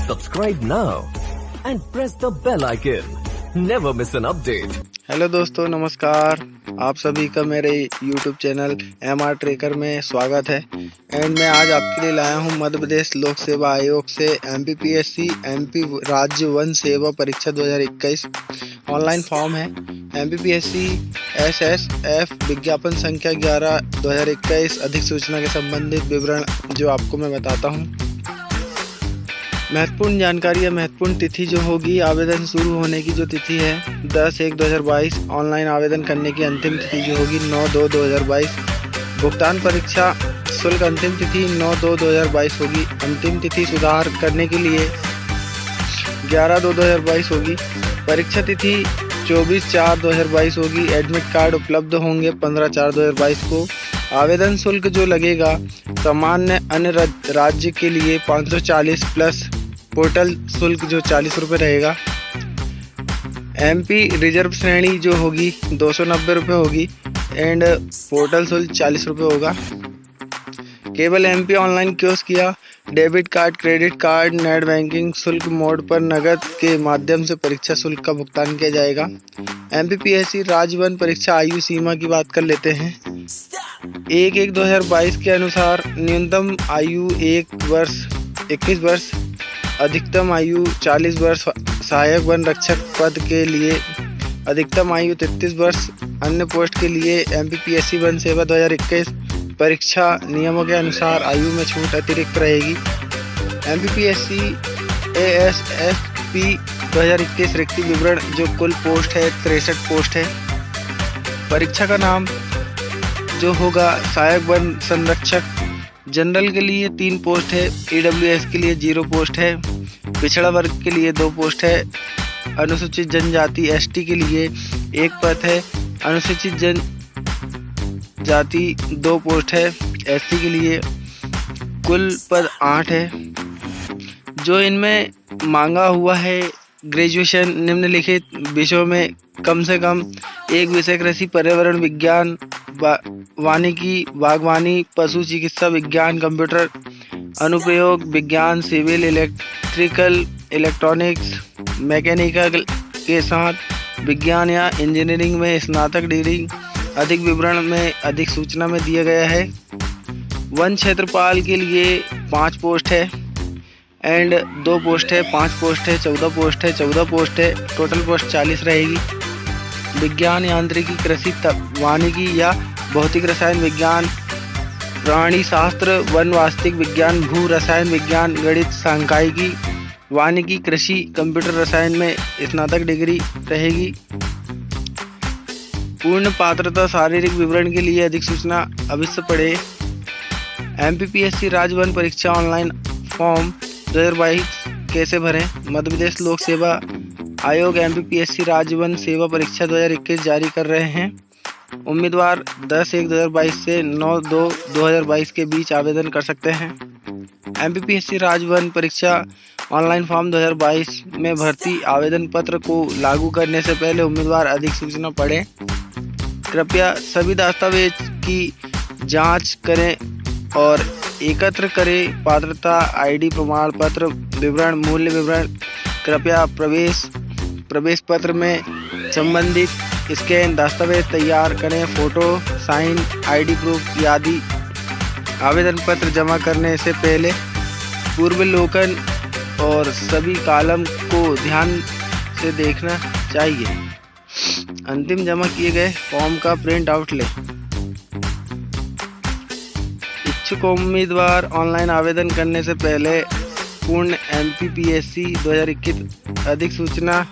Subscribe now and press the bell icon. Never miss an update. Hello दोस्तों, नमस्कार। आप सभी का मेरे YouTube चैनल MR ट्रेकर में स्वागत है। एंड मैं आज आपके लिए लाया हूं मध्य प्रदेश लोक सेवा आयोग से MPPSC MP राज्य वन सेवा परीक्षा 2021 ऑनलाइन फॉर्म है। MPPSC SSF विज्ञापन संख्या 11/2021 अधिक सूचना के संबंधित विवरण जो आपको मैं बताता हूं। महत्वपूर्ण जानकारी या महत्वपूर्ण तिथि जो होगी, आवेदन शुरू होने की जो तिथि है 10/1/2022, ऑनलाइन आवेदन करने की अंतिम तिथि जो होगी 9/2/2022, भुगतान परीक्षा शुल्क अंतिम तिथि 9/2/2022 होगी। अंतिम तिथि सुधार करने के लिए 11/2/2022 होगी। परीक्षा तिथि 24/4/2022 होगी। एडमिट कार्ड उपलब्ध होंगे 15/4/2022 को। आवेदन शुल्क जो लगेगा सामान्य अन्य राज्य के लिए 540 प्लस पोर्टल शुल्क जो 40 रुपये रहेगा। MP रिजर्व श्रेणी जो होगी 290 रुपये होगी एंड पोर्टल शुल्क 40 रुपये होगा। केवल MP ऑनलाइन कियोस्क या debit card, credit card, net banking शुल्क मोड पर नकद के माध्यम से परीक्षा शुल्क का भुगतान किया जाएगा। MPPSC राज्य वन परीक्षा आयु सीमा की बात कर लेते हैं। 1/1/2022 के अनुसार न्यूनतम आयु 21 वर्ष, अधिकतम आयु 40 वर्ष। सहायक वन रक्षक पद के लिए अधिकतम आयु 33 वर्ष। अन्य पोस्ट के लिए MPPSC वन सेवा 2021 परीक्षा नियमों के अनुसार आयु में छूट अतिरिक्त रहेगी। MPPSC ASSP 2021 रिक्ति विवरण जो कुल पोस्ट है 63 पोस्ट है। परीक्षा का नाम जो होगा सहायक वन संरक्षक। जनरल के लिए 3 पोस्ट है। EWS के लिए 0 पोस्ट है। पिछड़ा वर्ग के लिए 2 पोस्ट है। अनुसूचित जनजाति ST के लिए 1 पद है। अनुसूचित जनजाति 2 पोस्ट है। SC के लिए कुल पद 8 है। जो इनमें मांगा हुआ है ग्रेजुएशन निम्नलिखित विषयों में कम से कम 1 विषय कृषि पर्यावरण विज्ञान, वानिकी बागवानी, पशु चिकित्सा विज्ञान, कंप्यूटर अनुप्रयोग विज्ञान, सिविल, इलेक्ट्रिकल, इलेक्ट्रॉनिक्स, मैकेनिकल के साथ विज्ञान या इंजीनियरिंग में स्नातक डिग्री। अधिक विवरण में अधिक सूचना में दिया गया है। वन क्षेत्रपाल के लिए 5 पोस्ट है एंड 2 पोस्ट है। 5 पोस्ट है। 14 पोस्ट है। 14 पोस्ट है। टोटल पोस्ट 40 रहेगी। विज्ञान, यांत्रिकी, कृषि, वानिकी या भौतिक रसायन विज्ञान, प्राणी शास्त्र, वन वास्तविक विज्ञान, भू रसायन विज्ञान, गणित, सांख्यिकी, वानिकी, कृषि, कंप्यूटर रसायन में स्नातक डिग्री रहेगी। पूर्ण पात्रता शारीरिक विवरण के लिए अधिक सूचना अवश्य पढ़े। MPPSC राज्य वन परीक्षा ऑनलाइन फॉर्म 2022 कैसे भरें? मध्य प्रदेश लोक सेवा आयोग MPPSC राज्य वन सेवा परीक्षा 2021 जारी कर रहे हैं। उम्मीदवार 10/1/2022 से 9/2/2022 के बीच आवेदन कर सकते हैं। MPPSC राज्य वन परीक्षा ऑनलाइन फॉर्म 2022 में भर्ती आवेदन पत्र को लागू करने से पहले उम्मीदवार अधिक सूचना पढ़ें। कृपया सभी दस्तावेज की जांच करें और एकत्र करें। पात्रता, ID प्रमाण पत्र, विवरण, मूल्य विवरण। कृपया प्रवेश पत्र में संबंधित स्कैन दस्तावेज तैयार करें। फोटो, साइन, ID प्रूफ आदि। आवेदन पत्र जमा करने से पहले पूर्वावलोकन और सभी कॉलम को ध्यान से देखना चाहिए। अंतिम जमा किए गए फॉर्म का प्रिंट आउट लें। इच्छुक उम्मीदवार ऑनलाइन आवेदन करने से पहले पूर्ण MPPSC 2021 अधिक सूचना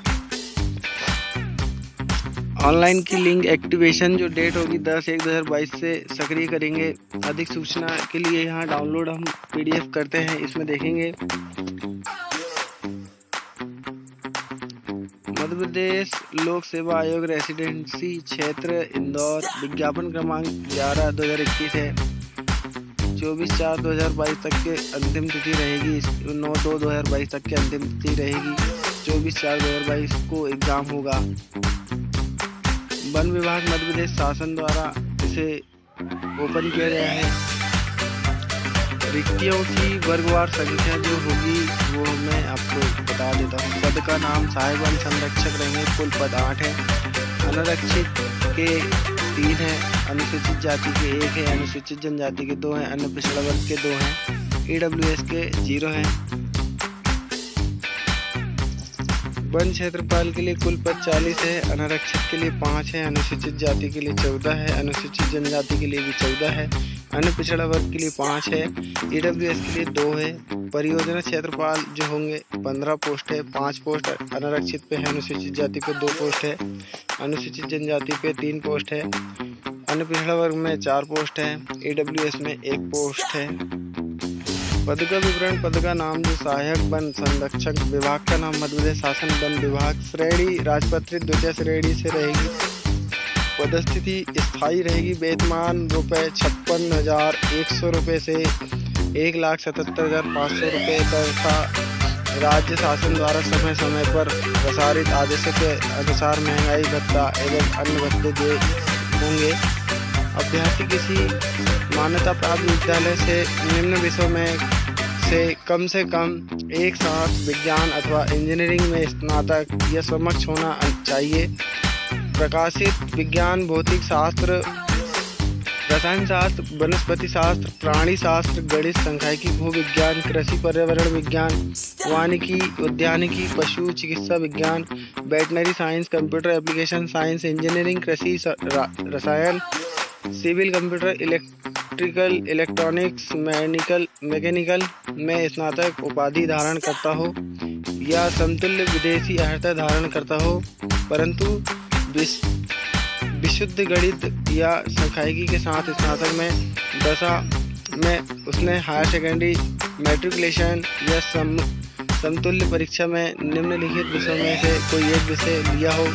ऑनलाइन की लिंक एक्टिवेशन जो डेट होगी 10/1/2022 से सक्रिय करेंगे। अधिक सूचना के लिए यहाँ डाउनलोड हम PDF करते हैं, इसमें देखेंगे। मध्य प्रदेश लोक सेवा आयोग रेसिडेंसी क्षेत्र इंदौर, विज्ञापन क्रमांक 11/2021 है। 24/4/2022 तक के अंतिम तिथि रहेगी। 9/2/2022 तक की अंतिम तिथि रहेगी। 24/4/2022 को एग्जाम होगा। वन विभाग मध्य प्रदेश शासन द्वारा इसे ओपन किया गया है। रिक्तियों की वर्गवार संख्या जो होगी वो मैं आपको चाहता हूँ। पद का नाम सहायक वन संरक्षक रहेंगे। कुल पद 8 हैं। अनारक्षित के 3 हैं, अनुसूचित जाति के 1 है, अनुसूचित जनजाति के 2 हैं, अन्य पिछड़ा वर्ग के 2 हैं, ईडब्ल्यूएस के 0 हैं। वन क्षेत्रपाल के लिए कुल पद 40 है। अनारक्षित के लिए 5 है, अनुसूचित जाति के लिए 14 है, अनुसूचित जनजाति के लिए भी 14 है, अन्य पिछड़ा वर्ग के लिए 5 है, ईडब्ल्यूएस के लिए 2 है। परियोजना क्षेत्रपाल जो होंगे 15 पोस्ट है। 5 पोस्ट अनारक्षित पे है, अनुसूचित जाति पे 2 पोस्ट है, अनुसूचित जनजाति पे 3 पोस्ट है, अन्य पिछड़ा वर्ग में 4 पोस्ट है, ईडब्ल्यूएस में 1 पोस्ट है। पद का विवरण। पद का नाम जो सहायक वन संरक्षक, विभाग का नाम मध्य प्रदेश शासन वन विभाग, श्रेणी राजपत्रित द्वितीय श्रेणी से रहेगी। पदस्थिति स्थायी रहेगी। वेतमान ₹56,100 से 1,77,500 तथा राज्य शासन द्वारा समय समय पर प्रसारित आदेशों के अनुसार महंगाई भत्ता एवं अन्य भत्ते दिए होंगे। अभ्यर्थी किसी मान्यता प्राप्त विद्यालय से निम्न विषयों में से कम एक साथ विज्ञान अथवा इंजीनियरिंग में स्नातक या समकक्ष होना चाहिए। प्रकाशित विज्ञान, भौतिक शास्त्र, रसायन शास्त्र, वनस्पति शास्त्र, प्राणी शास्त्र, गणित, सांख्यिकी, भूविज्ञान, कृषि पर्यावरण विज्ञान, वानिकी, उद्यानिकी, पशु चिकित्सा विज्ञान, veterinary science, computer application science, engineering, कृषि रसायन, civil, computer, electrical, electronics, mechanical में स्नातक उपाधि धारण करता हो या समतुल्य विदेशी अर्हता धारण करता हो, परंतु विशुद्ध गणित या सांख्यिकी के साथ स्नातक में दशा में उसने हायर सेकेंडरी मैट्रिकुलेशन या समतुल्य परीक्षा में निम्नलिखित विषयों में से कोई एक विषय लिया हो,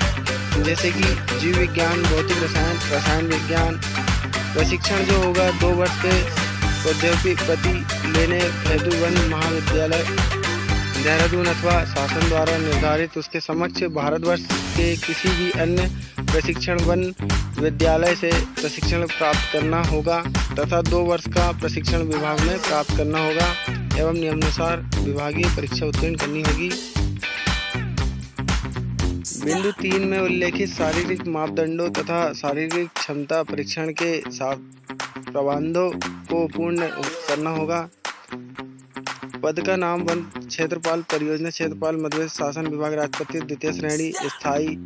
जैसे कि जीव विज्ञान, भौतिक रसायन, रसायन विज्ञान। प्रशिक्षण जो होगा 2 वर्ष के प्रौद्योगिकी लेने हेतु वन महाविद्यालय देहरादून अथवा शासन द्वारा निर्धारित उसके समक्ष भारतवर्ष के किसी भी अन्य प्रशिक्षण वन विद्यालय से प्रशिक्षण प्राप्त करना होगा तथा 2 वर्ष का प्रशिक्षण विभाग में प्राप्त करना होगा एवं नियमानुसार विभागीय परीक्षा उत्तीर्ण करनी होगी। बिंदु 3 में उल्लेखित शारीरिक मापदंडों तथा शारीरिक क्षमता परीक्षण के साथ प्रबंधों को पूर्ण करना होगा। पद का नाम वन क्षेत्रपाल, परियोजना क्षेत्रपाल, मध्य प्रदेश शासन विभाग, राजपत्रित द्वितीय श्रेणी, स्थायी।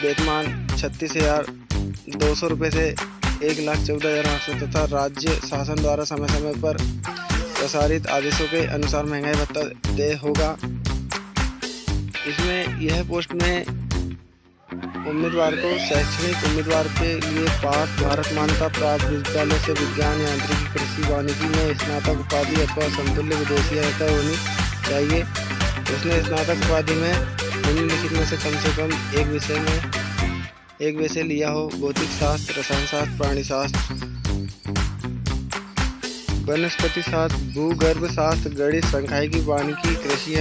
वेतमान 36,200 रुपये से 1,14,800 तथा राज्य शासन द्वारा समय समय पर प्रसारित आदेशों के अनुसार महंगाई भत्ता दे होगा। इसमें यह पोस्ट में उम्मीदवार को शैक्षणिक उम्मीदवार के लिए पास भारत मान्यता प्राप्त विद्यालय से विज्ञान, यांत्रिकी, कृषि, वानिकी में स्नातक उपाधि अथवा समतुल्य विदेशी अर्हता होनी चाहिए। उसने स्नातक उपाधि में निम्नलिखित में से कम एक विषय लिया हो: भौतिक शास्त्र, रसायन शास्त्र, प्राणी शास्त्र, वनस्पति शास्त्र, भूगर्भ शास्त्र, गणित, सांख्यिकी, वानिकी, कृषि,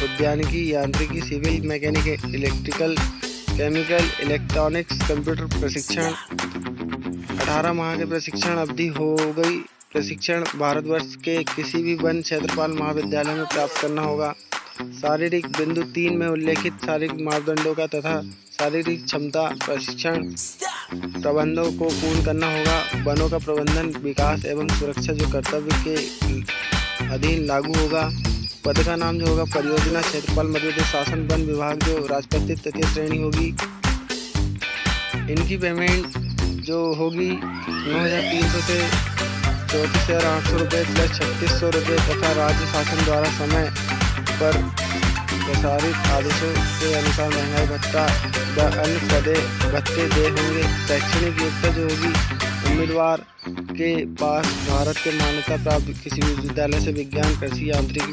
उद्यानिकी, यांत्रिकी, civil, mechanical, electrical, chemical, electronics, computer. प्रशिक्षण 18 माह के प्रशिक्षण अवधि हो गई। प्रशिक्षण भारतवर्ष के किसी भी वन क्षेत्रपाल महाविद्यालय में प्राप्त करना होगा। शारीरिक बिंदु 3 में उल्लेखित शारीरिक मापदंडों का तथा शारीरिक क्षमता प्रशिक्षण प्रबंधों को पूर्ण करना होगा। वनों का प्रबंधन, विकास एवं सुरक्षा जो कर्तव्य के अधीन लागू होगा। पद का नाम जो होगा परियोजना क्षेत्रपाल, मध्य प्रदेश शासन वन विभाग, जो राजपत्रित तृतीय श्रेणी होगी। इनकी पेमेंट जो होगी 9,300 से 34,800 रुपये प्लस 3,600 रुपये तथा राज्य शासन द्वारा समय पर प्रसारित आदेशों के अनुसार महंगाई भत्ता व अन्य भत्ते दे होंगे। शैक्षणिक योग्यता जो होगी उम्मीदवार के पास भारत के मान्यता प्राप्त किसी भी विद्यालय से विज्ञान, कृषि, यांत्रिकी,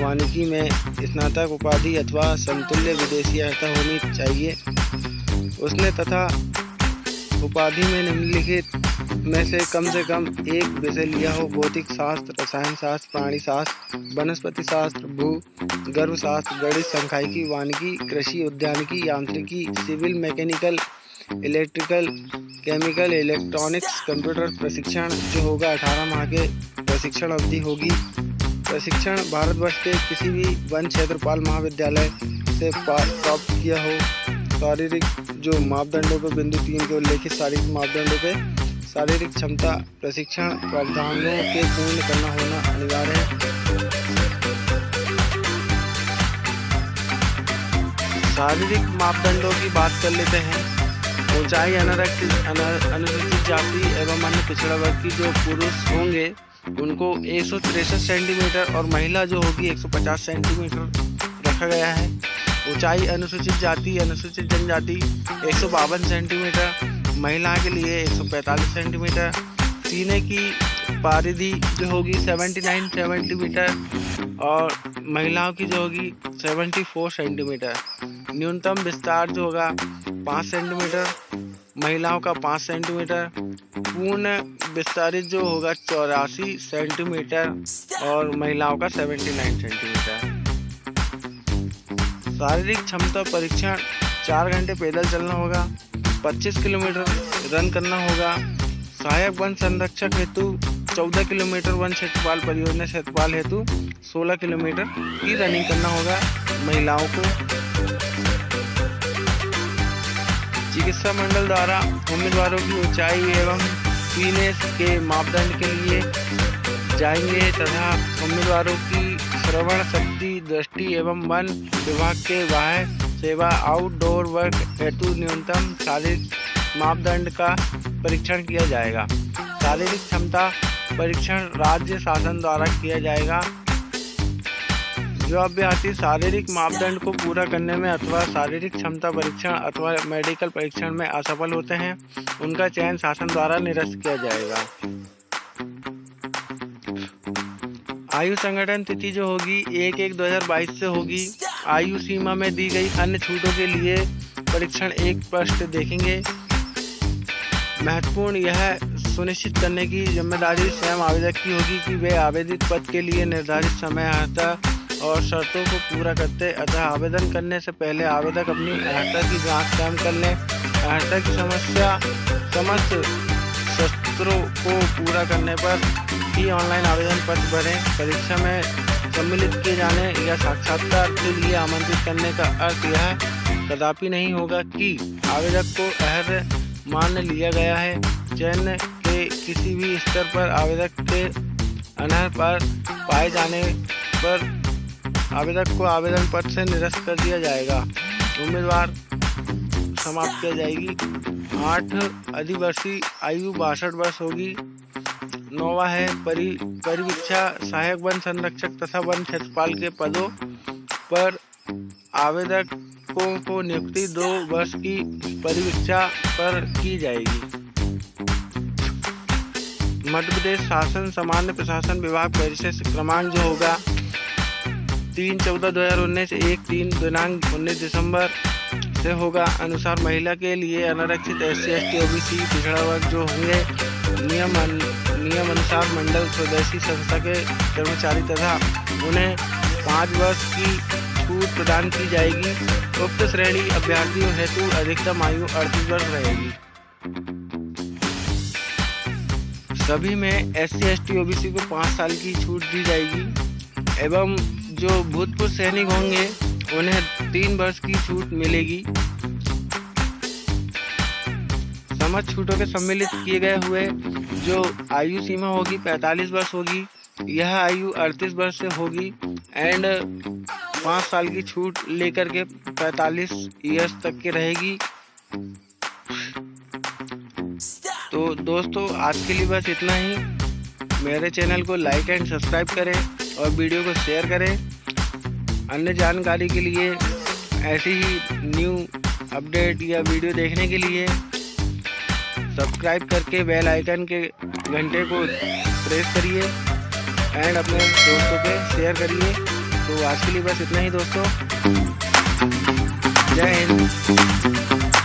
वानिकी में स्नातक उपाधि अथवा समतुल्य विदेशी अर्हता होनी चाहिए। उसने तथा उपाधि में निम्नलिखित में से कम एक विषय लिया हो: भौतिक शास्त्र, रसायन शास्त्र, प्राणी शास्त्र, वनस्पति शास्त्र, भूगर्भ शास्त्र, गणित, सांख्यिकी, वानिकी, कृषि, उद्यानिकी, यांत्रिकी, civil, mechanical, electrical, chemical, electronics, computer. प्रशिक्षण जो होगा 18 माह के प्रशिक्षण अवधि होगी। प्रशिक्षण भारतवर्ष के किसी भी वन क्षेत्रपाल महाविद्यालय से प्राप्त किया हो। शारीरिक जो मापदंडों पर बिंदु 3 के उल्लेखित शारीरिक मापदंडों पे शारीरिक क्षमता प्रशिक्षण प्रावधानों के पूर्ण करना होना अनिवार्य है। शारीरिक मापदंडों की बात कर लेते हैं। ऊंचाई अनुसूचित जाति एवं अन्य पिछड़ा वर्ग की जो पुरुष होंगे उनको 163 सेंटीमीटर और महिला जो होगी 150 सेंटीमीटर रखा गया है। ऊंचाई अनुसूचित जाति अनुसूचित जनजाति 152 सेंटीमीटर, महिला के लिए 145 सेंटीमीटर। सीने की परिधि जो होगी 79 सेंटीमीटर और महिलाओं की जो होगी 74 सेंटीमीटर। न्यूनतम विस्तार जो होगा 5 सेंटीमीटर, महिलाओं का 5 सेंटीमीटर। पूर्ण विस्तारित जो होगा 84 सेंटीमीटर और महिलाओं का 79 सेंटीमीटर। शारीरिक क्षमता परीक्षण 4 घंटे पैदल चलना होगा, 25 किलोमीटर रन करना होगा। सहायक वन संरक्षक हेतु 14 किलोमीटर, वन क्षेत्रपाल परियोजना क्षेत्रपाल हेतु 16 किलोमीटर की रनिंग करना होगा महिलाओं को। चिकित्सा मंडल द्वारा उम्मीदवारों की ऊंचाई एवं सीने के मापदंड के लिए जाएंगे तथा उम्मीदवारों की श्रवण शक्ति, दृष्टि एवं वन विभाग के बाह्य सेवा आउटडोर वर्क हेतु न्यूनतम शारीरिक मापदंड का परीक्षण किया जाएगा। शारीरिक क्षमता परीक्षण राज्य शासन द्वारा किया जाएगा। जो अभ्यर्थी शारीरिक मापदंड को पूरा करने में अथवा शारीरिक क्षमता परीक्षण अथवा मेडिकल परीक्षण में असफल होते हैं उनका चयन शासन द्वारा निरस्त किया जाएगा। आयु संगठन तिथि जो होगी 1/1/2022 से होगी। आयु सीमा में दी गई अन्य छूटों के लिए परीक्षण 1 पृष्ठ देखेंगे। महत्वपूर्ण यह सुनिश्चित करने की जिम्मेदारी स्वयं आवेदक की होगी कि वे आवेदित पद के लिए निर्धारित समय अर्हता और शर्तों को पूरा करते अतः आवेदन करने से पहले आवेदक अपनी अर्हता की जांच स्वयं कर लें। अर्हता की समस्त शर्तों को पूरा करने पर ही ऑनलाइन आवेदन पत्र भरें। परीक्षा में सम्मिलित किए जाने या साक्षात्कार के लिए आमंत्रित करने का अर्थ यह कदापि नहीं होगा कि आवेदक को अर्ह मान लिया गया है। चयन के किसी भी स्तर पर आवेदक के अनर्ह पर पाए जाने पर आवेदक को आवेदन पत्र से निरस्त कर दिया जाएगा। उम्मीदवार समाप्त किया जाएगी। 8 अधिवर्षीय आयु 62 वर्ष होगी। 9वां है परिवीक्षा सहायक वन संरक्षक तथा वन क्षेत्रपाल के पदों पर आवेदकों को नियुक्ति 2 वर्ष की परिवीक्षा पर की जाएगी। मध्य प्रदेश शासन सामान्य प्रशासन विभाग परिशेष क्रमांक जो होगा 3/14/2019 1/3 दिनांक 19 दिसंबर से होगा। अनुसार महिला के लिए अनारक्षित SC ST OBC पिछड़ा वर्ग जो होंगे नियम अनुसार मंडल स्वदेशी संस्था के कर्मचारी तथा उन्हें 5 वर्ष की छूट प्रदान की जाएगी। उक्त श्रेणी अभ्यर्थियों हेतु अधिकतम आयु 38 वर्ष रहेगी। सभी में SC ST OBC को 5 साल की छूट दी जाएगी एवं जो भूतपूर्व सैनिक होंगे उन्हें 3 वर्ष की छूट मिलेगी। समस्त छूटों के सम्मिलित किए गए हुए जो आयु सीमा होगी 45 वर्ष होगी। यह आयु 38 वर्ष से होगी एंड 5 साल की छूट लेकर के 45 ईयर्स तक के रहेगी। तो दोस्तों आज के लिए बस इतना ही। मेरे चैनल को लाइक एंड सब्सक्राइब करें और वीडियो को शेयर करें। अन्य जानकारी के लिए ऐसी ही न्यू अपडेट या वीडियो देखने के लिए सब्सक्राइब करके बेल आइकन के घंटे को प्रेस करिए एंड अपने दोस्तों पे शेयर करिए। तो आज के लिए बस इतना ही दोस्तों। जय हिंद।